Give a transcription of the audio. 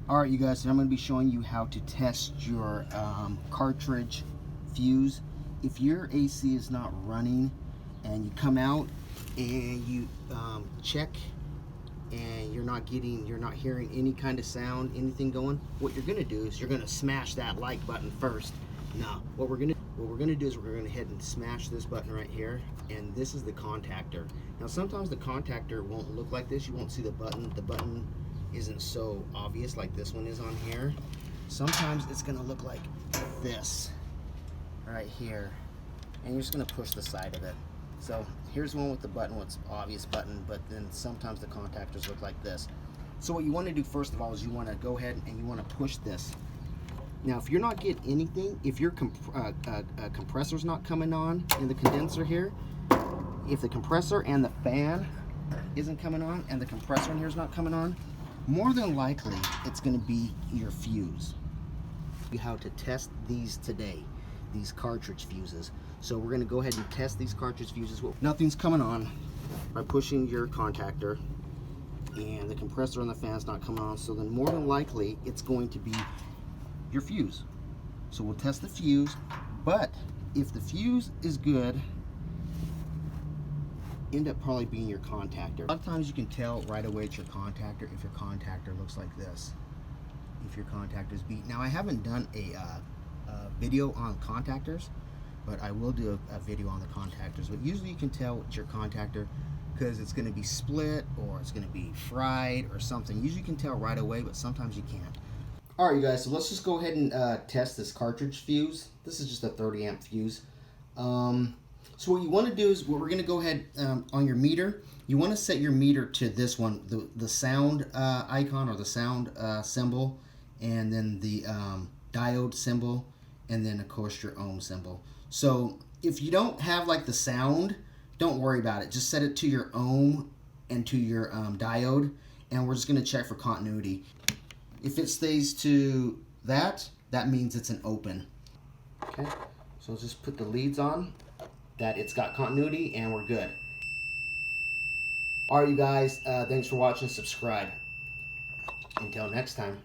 Alright you guys, so I'm going to be showing you how to test your cartridge fuse. If your AC is not running and you come out and you check and you're not hearing any kind of sound, anything going, what you're going to do is you're going to smash that like button first. Now what we're going to do is we're going to head and smash this button right here, and this is the contactor. Now sometimes the contactor won't look like this. You won't see the button. The button isn't so obvious like this one is on here. Sometimes it's going to look like this right here, and you're just going to push the side of it. So here's one with the button, what's obvious button, but then sometimes the contactors look like this. So what you want to do first of all is you want to go ahead and you want to push this. Now if you're not getting anything, if your compressor's not coming on in the condenser here, if the compressor and the fan isn't coming on and the compressor in here is not coming on, more than likely it's going to be your fuse. How to test these today, these cartridge fuses. So we're going to go ahead and test these cartridge fuses. Nothing's coming on by pushing your contactor, and the compressor and the fan's not coming on, so then more than likely it's going to be your fuse. So we'll test the fuse, but if the fuse is good, end up probably being your contactor. A lot of times you can tell right away it's your contactor if your contactor looks like this, if your contactor is beat. Now I haven't done a video on contactors, but I will do a video on the contactors. But usually you can tell it's your contactor because it's going to be split or it's going to be fried or something. Usually you can tell right away, but sometimes you can't. Alright you guys, so let's just go ahead and test this cartridge fuse. This is just a 30 amp fuse. So what you want to do is, what we're going to go ahead on your meter, you want to set your meter to this one, the sound icon or the sound symbol, and then the diode symbol, and then of course your ohm symbol. So if you don't have like the sound, don't worry about it. Just set it to your ohm and to your diode, and we're just going to check for continuity. If it stays to that, that means it's an open. Okay, so let's just put the leads on that it's got continuity, and we're good. Alright you guys, thanks for watching. Subscribe. Until next time.